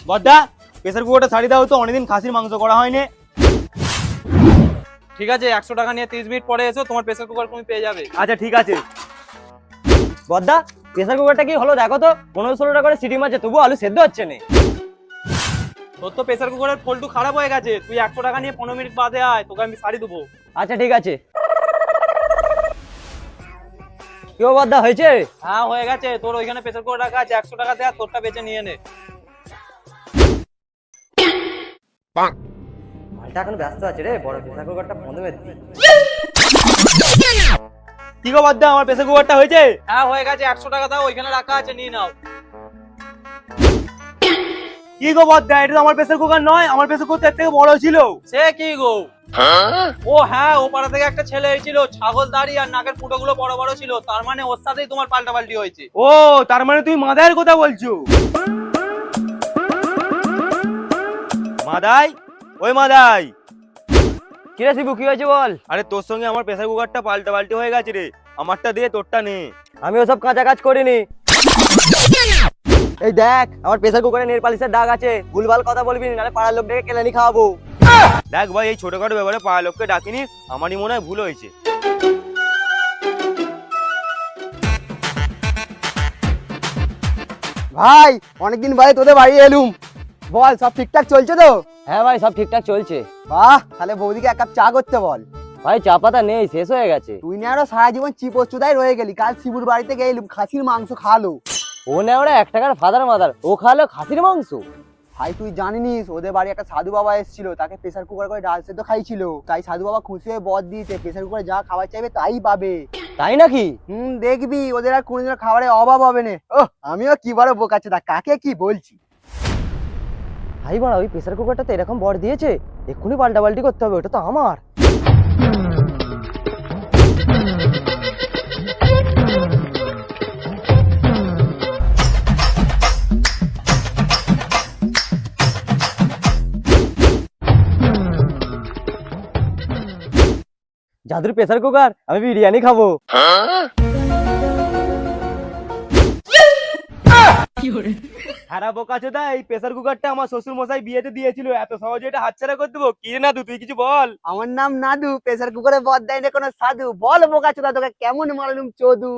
বদ্দা pressure কুকারটা ছাড়ি দাও তো, অনেকদিন খাসির মাংস করা হয়নি। ঠিক আছে, 100 টাকা নিয়ে 30 মিনিট পরে এসো, তোমার প্রেসার কুকার তুমি পেয়ে যাবে। আচ্ছা ঠিক আছে। বদ্দা প্রেসার কুকারটা কি হলো দেখো তো, 15-16 টাকা করে সিটি মারছে তবু আলু সেদ্ধ হচ্ছে না। তোর তো প্রেসার কুকারের ফল্টু খারাপ হয়ে গেছে, তুই 100 টাকা নিয়ে 15 মিনিট বাদে আয়, তোকে আমি শাড়ি দেবো। আচ্ছা ঠিক আছে। কি বদ্দা হয়েছে? হ্যাঁ হয়ে গেছে, তোর ওইখানে প্রেসার কুকার রাখা আছে, 100 টাকা দে আর তোরটা বেঁচে নিয়ে নে। মালটা এখন ব্যস্ত আছে রে, বড় প্রেসার কুকারটা বন্ধ করে দিই। কি গো বদ্দা, আমার প্রেসার কুকারটা হয়েছে? হ্যাঁ হয়ে গেছে, 100 টাকা দাও, ওইখানে রাখা আছে, নিয়ে নাও। কি গো বদ্দা, এটা তো আমার প্রেসার কুকার নয়, আমার প্রেসার কুকার এর থেকে বড় ছিল। সে কি গো? ও হ্যাঁ, ও পাড়া থেকে একটা ছেলে এসেছিল, ছাগল দাড়ি আর নাকের ফুটোগুলো বড় বড় ছিল, তার মানে ওর সাথেই তোমার পাল্টাপাল্টি হয়েছে। ও তার মানে তুমি মাদাইয়ের কথা বলছো? মাদাই, ওই মাদাই। কি রে শিবু, কি হয়েছে বল? আরে তোর সঙ্গে আমার প্রেসার কুকারটা পাল্টাপাল্টি হয়ে গেছে রে, আমারটা দে তোরটা নে। আমি ওসব কাঁচা কাজ করিনি। এই দেখ আমার প্রেসার কুকারে নেল পালিশের দাগ আছে, ভুলভাল কথা বলবি না, নাহলে পাড়ার লোক ডেকে কেলানি খাওয়াবো। দেখ ভাই, এই ছোটখাটো ব্যাপারে পাড়ার লোককে ডাকিনিস, আমারই মনে হয় ভুল হয়েছে। ভাই অনেকদিন বাদে তোদের বাড়ি এলুম, বল সব ঠিকঠাক চলছে তো? হ্যাঁ ভাই সব ঠিকঠাক চলছে। বাহ, তাহলে বৌদিকে এক কাপ চা করতে বল। ভাই চা পাতা নেই, শেষ হয়ে গেছে। তুই না আরো সারা জীবন চিপোচুদাই রয়ে গেলি, কাল শিবুর বাড়িতে গেলুম, খাসির মাংস খালো। ও না ওরা 1 টাকার ফাদার মাদার, ও খালো খাসির মাংস। ভাই তুই জানিস ওদের বাড়ি একটা সাধু বাবা এসেছিল, তাকে প্রেসার কুকার করে ডাল সেদ্ধ খাইছিল, তাই সাধু বাবা খুশি হয়ে বর দিয়েছে প্রেসার কুকারে যা খাবার চাইবে তাই পাবে। তাই নাকি? দেখবি ওদের আর কোনোদিন খাবারের অভাব হবে না। ওহ, আমিও কি বড় বোকাচ্ছে, তা কাকে কি বলছি। ভাই বড় ওই প্রেসার কুকারটা তো এরকম বর দিয়েছে, এক্ষুনি পাল্টাপাল্টি করতে হবে, ওটা তো আমার। জাদুর প্রেসার কুকার, আমি বিরিয়ানি খাবো। খারাপ বোকাচোদা, এই প্রেসার কুকারটা আমার শ্বশুর মশাই বিয়েতে দিয়েছিল, এত সহজে এটা হাতছাড়া করে দেবো? কি রে নাদু, তুই কিছু বল। আমার নাম নাদু, প্রেসার কুকারে বর দেয় না কোনো সাধু। বল বোকাচোদা, তোকে কেমন মারলুম চোদু।